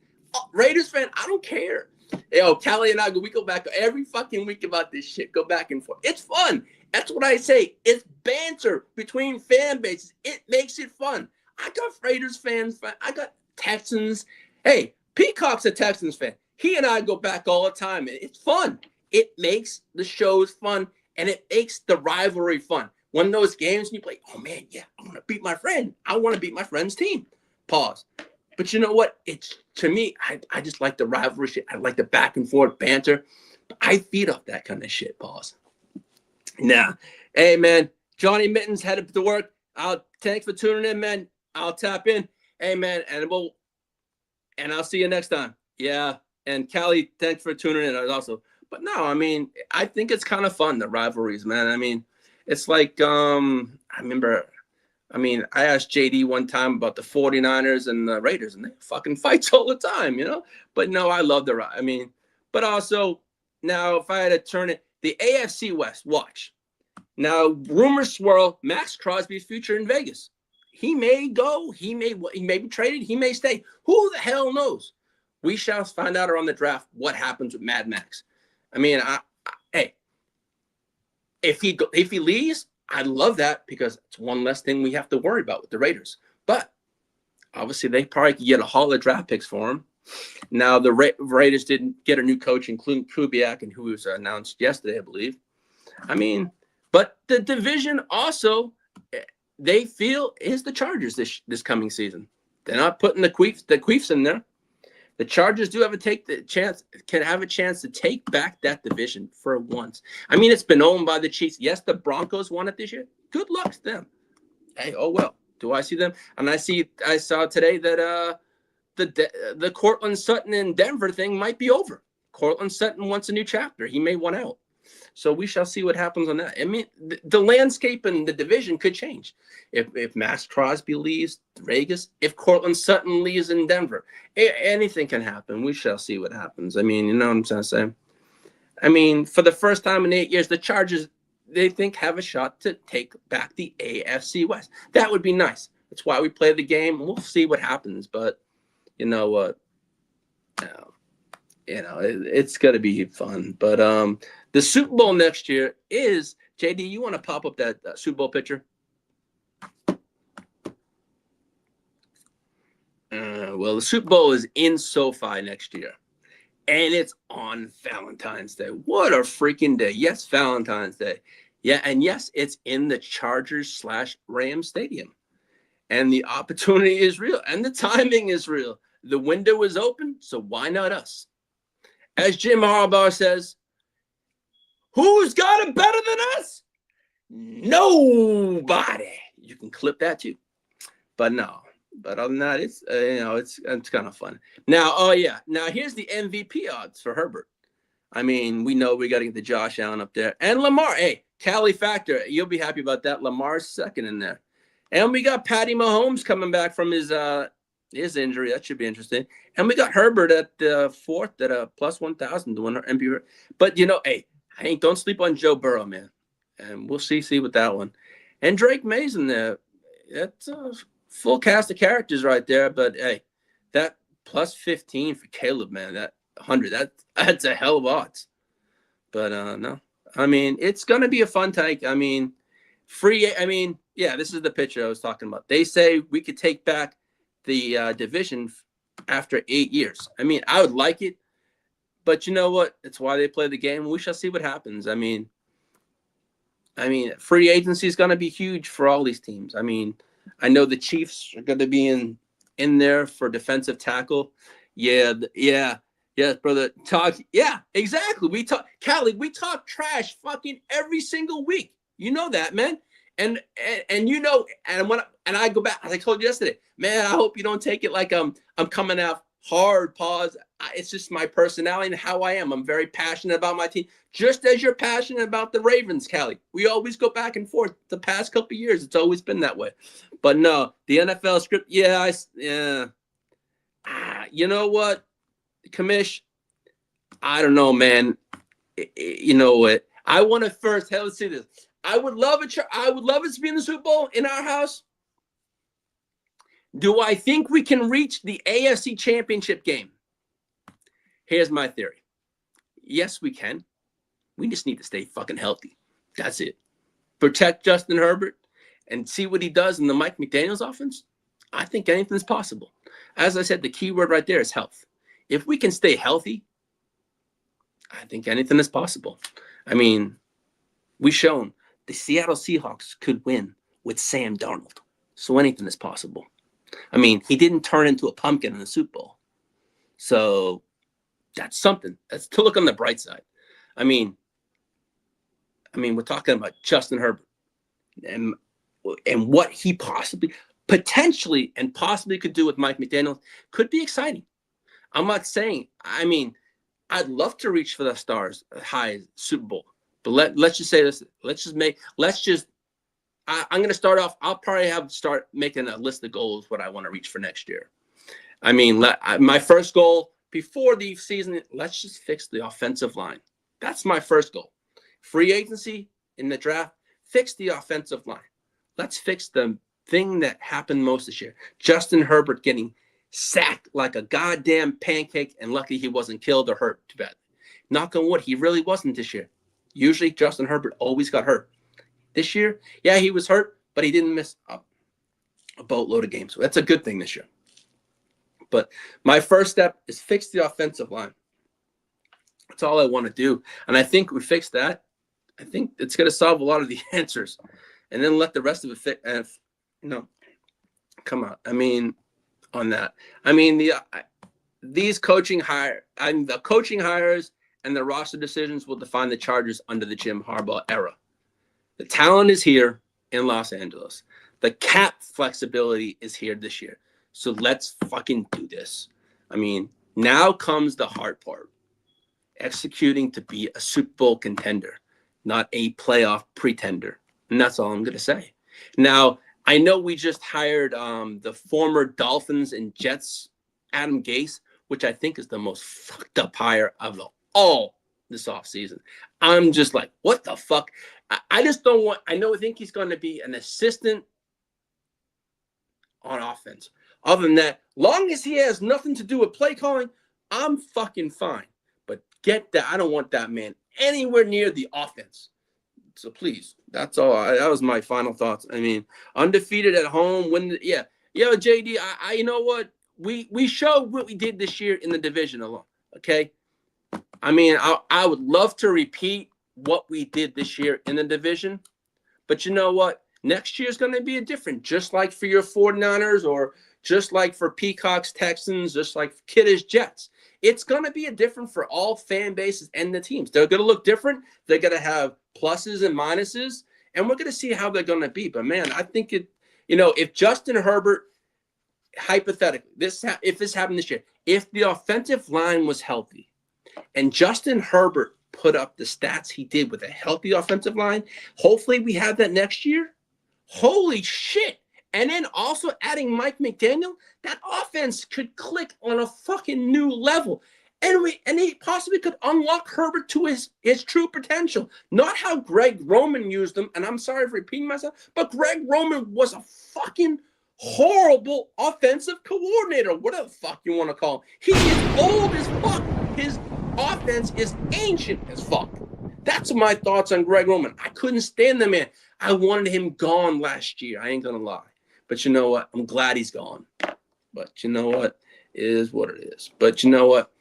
Raiders fans. I don't care. Yo, Callie and we go back every fucking week about this shit. Go back and forth. It's fun. That's what I say. It's banter between fan bases. It makes it fun. I got Raiders fans. I got Texans. Hey, Peacock's a Texans fan. He and I go back all the time. It's fun. It makes the shows fun, and it makes the rivalry fun. One of those games, and you play, oh, man, yeah, I want to beat my friend. I want to beat my friend's team. Pause. But you know what? To me, I just like the rivalry shit. I like the back and forth banter. I feed off that kind of shit. Pause. Now, hey, man, Johnny Mittens headed to work. Thanks for tuning in, man. I'll tap in. Hey, man, and I'll see you next time. Yeah, and Callie, thanks for tuning in also. But no, I mean, I think it's kind of fun, the rivalries, man. I mean, it's like, I asked JD one time about the 49ers and the Raiders, and they fucking fights all the time, you know? But no, I love but also, now if I had to turn it, the AFC West, watch. Now, rumors swirl, Max Crosby's future in Vegas. He may go, he may be traded, he may stay. Who the hell knows? We shall find out around the draft what happens with Mad Max. I mean, hey, if he leaves, I'd love that, because it's one less thing we have to worry about with the Raiders. But obviously, they probably could get a haul of draft picks for him. Now, the Raiders didn't get a new coach, including Kubiak, and who was announced yesterday, I believe. I mean, but the division also, they feel, is the Chargers this coming season. They're not putting the Queefs in there. The Chargers do have a chance to take back that division for once. I mean, it's been owned by the Chiefs. Yes, the Broncos won it this year. Good luck to them. Hey, oh well. Do I see them? And I saw today that the Cortland Sutton and Denver thing might be over. Cortland Sutton wants a new chapter. He may want out. So we shall see what happens on that. I mean, the landscape and the division could change. If Max Crosby leaves Vegas, if Cortland Sutton leaves in Denver, anything can happen. We shall see what happens. I mean, you know what I'm trying to say? I mean, for the first time in 8 years, the Chargers, they think, have a shot to take back the AFC West. That would be nice. That's why we play the game. We'll see what happens. But you know what? It's going to be fun. But the Super Bowl next year is, JD, you want to pop up that Super Bowl picture? Well, the Super Bowl is in SoFi next year. And it's on Valentine's Day. What a freaking day. Yes, Valentine's Day. Yeah, and yes, it's in the Chargers/Rams Stadium. And the opportunity is real. And the timing is real. The window is open, so why not us? As Jim Harbaugh says, who's got it better than us? Nobody. You can clip that too. But no. But other than that, it's kind of fun. Now, Now here's the MVP odds for Herbert. I mean, we know we got to get the Josh Allen up there. And Lamar, hey, Cali factor. You'll be happy about that. Lamar's second in there. And we got Patty Mahomes coming back from his injury. That should be interesting. And we got Herbert at fourth at a plus 1,000 to win our MVP. But, hey, don't sleep on Joe Burrow, man. And we'll see with that one. And Drake Mays in there. That's a full cast of characters right there. But, hey, that plus 15 for Caleb, man, that 100, that's a hell of odds. But, no. I mean, it's going to be a fun take. I mean, this is the picture I was talking about. They say we could take back the division after 8 years. I mean, I would like it. But you know what? It's why they play the game. We shall see what happens. I mean, free agency is going to be huge for all these teams. I mean, I know the Chiefs are going to be in there for defensive tackle. Yeah, brother. Yeah, exactly. We talk trash fucking every single week. You know that, man. And I go back, as I told you yesterday, man, I hope you don't take it like I'm coming out hard, pause. It's just my personality and how I am. I'm very passionate about my team, just as you're passionate about the Ravens, Callie. We always go back and forth. The past couple of years, it's always been that way. But no, the NFL script, yeah. You know what, Kamish? I don't know, man. You know what? I want to first. Hey, let's see this. I would love it to be in the Super Bowl in our house. Do I think we can reach the AFC Championship game? Here's my theory. Yes, we can. We just need to stay fucking healthy. That's it. Protect Justin Herbert and see what he does in the Mike McDaniels offense. I think anything's possible. As I said, the key word right there is health. If we can stay healthy, I think anything is possible. I mean, we've shown the Seattle Seahawks could win with Sam Darnold. So anything is possible. I mean, he didn't turn into a pumpkin in the Super Bowl. So that's something. That's to look on the bright side. I mean, we're talking about Justin Herbert and what he potentially could do with Mike McDaniels could be exciting. I'm not saying, I'd love to reach for the stars high Super Bowl. But let's just say this. I'm going to start off. I'll probably start making a list of goals, what I want to reach for next year. I mean, my first goal before the season, let's just fix the offensive line. That's my first goal. Free agency in the draft, fix the offensive line. Let's fix the thing that happened most this year. Justin Herbert getting sacked like a goddamn pancake, and lucky he wasn't killed or hurt too bad. Knock on wood, he really wasn't this year. Usually Justin Herbert always got hurt. This year, yeah, he was hurt, but he didn't miss a boatload of games. So that's a good thing this year. But my first step is fix the offensive line. That's all I want to do. And I think we fix that. I think it's going to solve a lot of the answers. And then let the rest of it come out. I mean, on that. I mean, the coaching hires and the roster decisions will define the Chargers under the Jim Harbaugh era. The talent is here in Los Angeles. The cap flexibility is here this year. So let's fucking do this. I mean, now comes the hard part. Executing to be a Super Bowl contender, not a playoff pretender. And that's all I'm going to say. Now, I know we just hired the former Dolphins and Jets, Adam Gase, which I think is the most fucked up hire of all this offseason. I'm just like, what the fuck? I just don't want – I think he's going to be an assistant on offense. Other than that, long as he has nothing to do with play calling, I'm fucking fine. But get that. I don't want that man anywhere near the offense. So please, that's all. That was my final thoughts. I mean, undefeated at home. JD, you know what? We showed what we did this year in the division alone, okay? I mean, I would love to repeat what we did this year in the division. But you know what? Next year is going to be different, just like for your 49ers or just like for Peacocks, Texans, just like Kiddish Jets. It's going to be different for all fan bases and the teams. They're going to look different. They're going to have pluses and minuses, and we're going to see how they're going to be. But, man, I think if Justin Herbert, hypothetically, if this happened this year, if the offensive line was healthy, and Justin Herbert put up the stats he did with a healthy offensive line, hopefully we have that next year. Holy shit. And then also adding Mike McDaniel, that offense could click on a fucking new level. And he possibly could unlock Herbert to his true potential. Not how Greg Roman used him, and I'm sorry for repeating myself, but Greg Roman was a fucking horrible offensive coordinator. What the fuck you want to call him? He is old as fuck. His offense is ancient as fuck. That's my thoughts on Greg Roman. I couldn't stand the man. I wanted him gone last year. I ain't gonna lie. But you know what? I'm glad he's gone. But you know what? It is what it is. But you know what?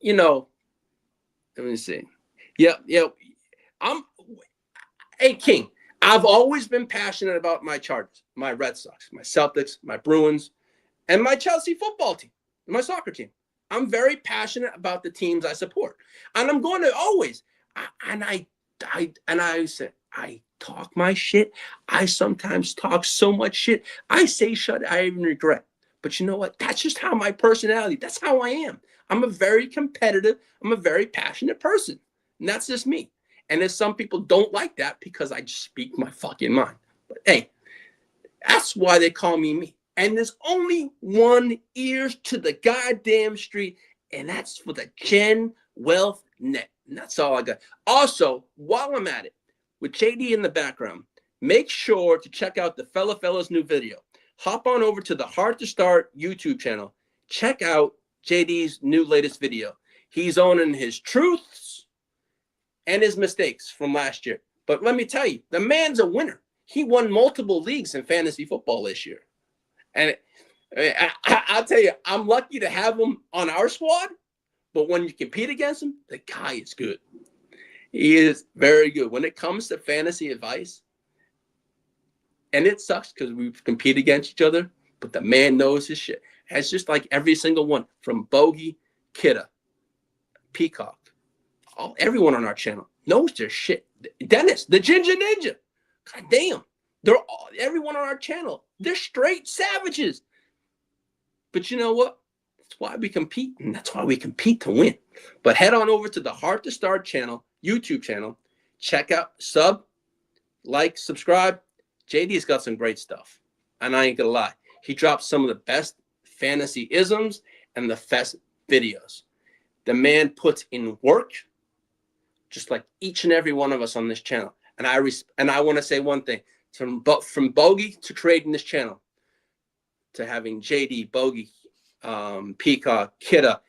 You know, let me see. Yeah. Hey, King, I've always been passionate about my Chargers, my Red Sox, my Celtics, my Bruins, and my Chelsea football team, my soccer team. I'm very passionate about the teams I support. And I'm going to always, I talk my shit. I sometimes talk so much shit. I say shut, I even regret. But you know what? That's just how my personality, that's how I am. I'm a very competitive, I'm a very passionate person. And that's just me. And there's some people don't like that because I just speak my fucking mind. But hey, that's why they call me me. And there's only one ears to the goddamn street, and that's for the Gen Wealth Net. And that's all I got. Also, while I'm at it, with JD in the background, make sure to check out the Fella's new video. Hop on over to the Hard to Start YouTube channel. Check out JD's new latest video. He's owning his truths and his mistakes from last year. But let me tell you, the man's a winner. He won multiple leagues in fantasy football this year. And I'll tell you, I'm lucky to have him on our squad. But when you compete against him, the guy is good. He is very good. When it comes to fantasy advice, and it sucks because we compete against each other, but the man knows his shit. It's just like every single one, from Bogey, Kidda, Peacock, everyone on our channel knows their shit. Dennis, the Ginger Ninja. God damn. Everyone on our channel, they're straight savages. But you know what? That's why we compete, and that's why we compete to win. But head on over to the Hard to Start channel, YouTube channel. Check out, like, subscribe. JD's got some great stuff. And I ain't gonna lie. He drops some of the best fantasy isms and the best videos. The man puts in work, just like each and every one of us on this channel. And I want to say one thing. From Bogey to creating this channel, to having JD, Bogey, Peacock, Kidda,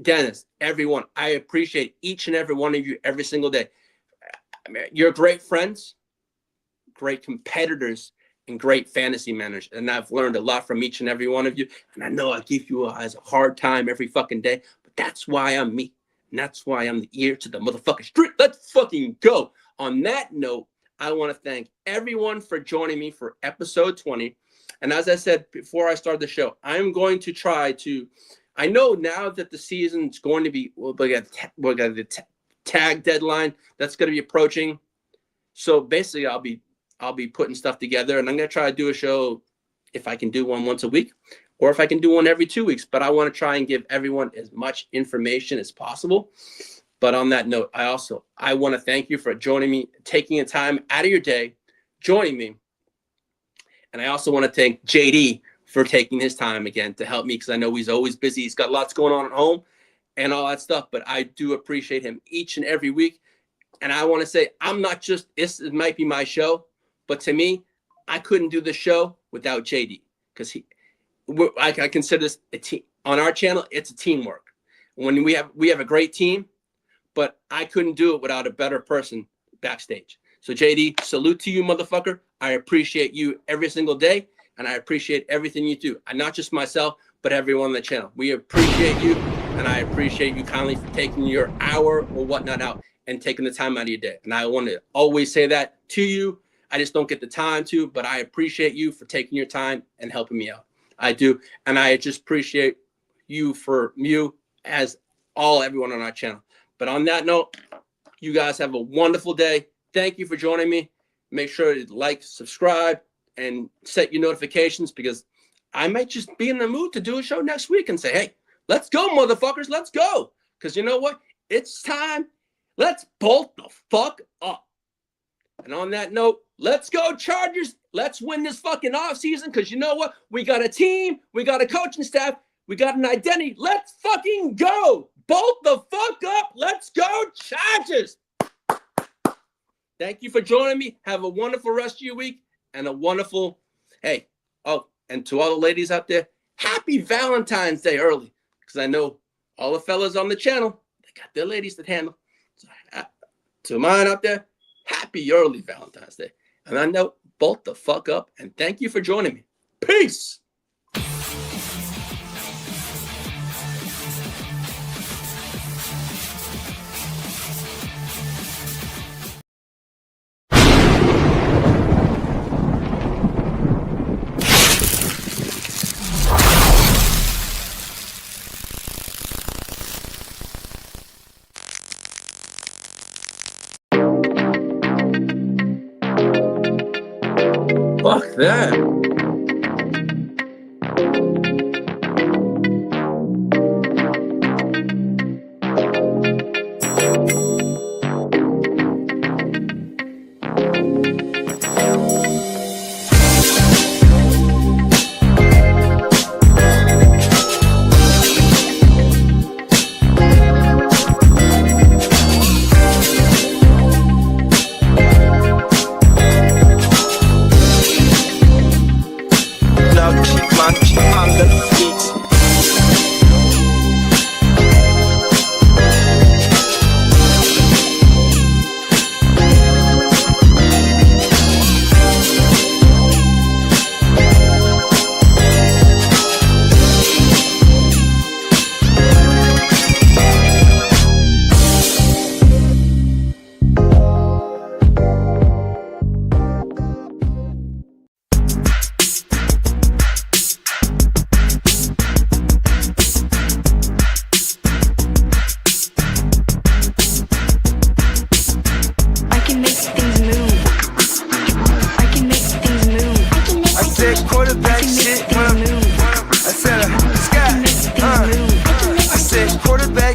Dennis, everyone. I appreciate each and every one of you every single day. I mean, you're great friends, great competitors, and great fantasy managers. And I've learned a lot from each and every one of you. And I know I give you guys a hard time every fucking day, but that's why I'm me. And that's why I'm the ear to the motherfucking street. Let's fucking go. On that note, I want to thank everyone for joining me for episode 20. And as I said before I started the show, I'm going to try to, I know now that the season's going to be, we got the tag deadline that's going to be approaching. So basically I'll be putting stuff together, and I'm going to try to do a show if I can do one once a week, or if I can do one every 2 weeks. But I want to try and give everyone as much information as possible. But on that note, I want to thank you for joining me, taking the time out of your day, joining me. And I also want to thank JD for taking his time again to help me, because I know he's always busy. He's got lots going on at home and all that stuff. But I do appreciate him each and every week. And I want to say, I'm not just, it might be my show, but to me, I couldn't do the show without JD, because I consider this a team. On our channel, it's a teamwork. When we have a great team, but I couldn't do it without a better person backstage. So JD, salute to you, motherfucker. I appreciate you every single day, and I appreciate everything you do. And not just myself, but everyone on the channel. We appreciate you, and I appreciate you kindly for taking your hour or whatnot out and taking the time out of your day. And I want to always say that to you. I just don't get the time to, but I appreciate you for taking your time and helping me out. I do. And I just appreciate you for you as everyone on our channel. But on that note, you guys have a wonderful day. Thank you for joining me. Make sure to like, subscribe, and set your notifications, because I might just be in the mood to do a show next week and say, hey, let's go, motherfuckers. Let's go. Because you know what? It's time. Let's bolt the fuck up. And on that note, let's go Chargers. Let's win this fucking offseason because you know what? We got a team. We got a coaching staff. We got an identity. Let's fucking go. Bolt the fuck up. Let's go Chargers. Thank you for joining me. Have a wonderful rest of your week and a wonderful, hey, oh, and to all the ladies out there, happy Valentine's Day early because I know all the fellas on the channel, they got their ladies to handle. So, to mine out there, happy early Valentine's Day. And I know, bolt the fuck up and thank you for joining me. Peace. Fuck that.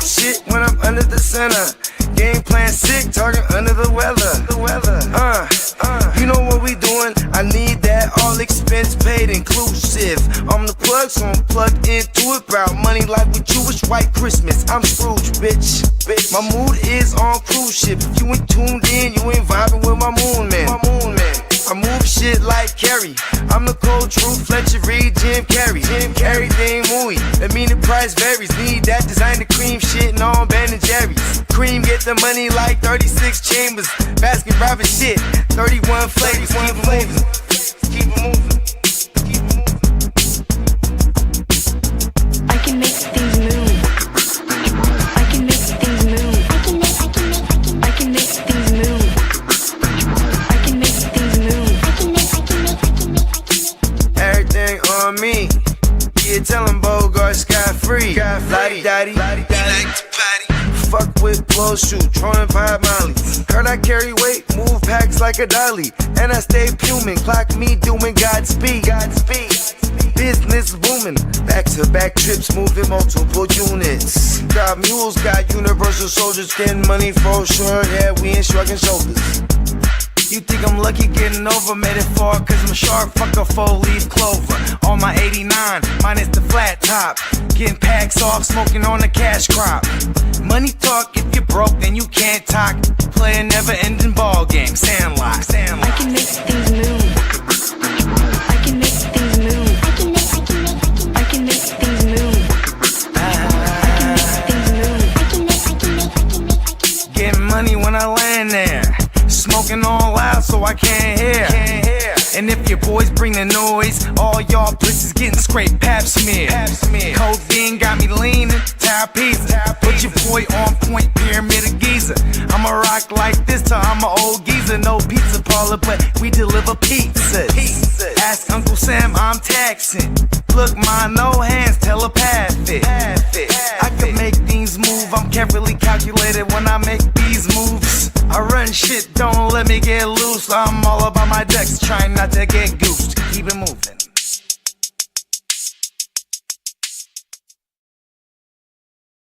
Shit when I'm under the center. Game plan sick, target under the weather. You know what we doing? I need that all expense paid inclusive. I'm the plug, so I'm plugged into it. About money like with Jewish white Christmas. I'm Scrooge, bitch. My mood is on cruise ship. If you ain't tuned in, you ain't vibing with my moon man. I move shit like Kerry. I'm the cold truth, Fletcher Reed, Jim Carrey. Everything mooey, that mean the price varies. Need that designer cream shit and all Ben and Jerry's. Cream get the money like 36 chambers. Baskin Robbins shit, 31 flavors. Keep it moving. I can make things move. I can make things move. I can make things move. I can make things move. Everything on me. Yeah, tell him Bogart scot-free. Lottie daddy, he like to party. Fuck with blow shoot, trolling 5 Molly. Heard I carry weight, move packs like a dolly. And I stay fuming, clock me doing Godspeed. Business booming, back-to-back trips, moving multiple units. Got mules, got universal soldiers, getting money for sure. Yeah, we ain't shrugging shoulders. You think I'm lucky getting over, made it far, cause I'm sharp, fuck a 4-leaf clover. On my 89, minus the flat top. Getting packs off, smoking on the cash crop. Money talk, if you're broke, then you can't talk. Play a never-ending ball game, Sandlot. I can make things move. I can make things move. I can make things move. Getting money when I land there. Smoking all loud so I can't hear. And if your boys bring the noise, all y'all bitches getting scraped pap smear. Codeine got me leaning, pizza. Put your boy on point, pyramid of Giza. I'ma rock like this till I'm an old geezer. No pizza parlor, but we deliver pizzas. Ask Uncle Sam, I'm taxing. Look, ma, no hands, telepathic. I can make things move, I'm carefully calculated when I make these moves. I run shit, don't let me get loose. I'm all about my decks, trying not to get goosed. Keep it moving.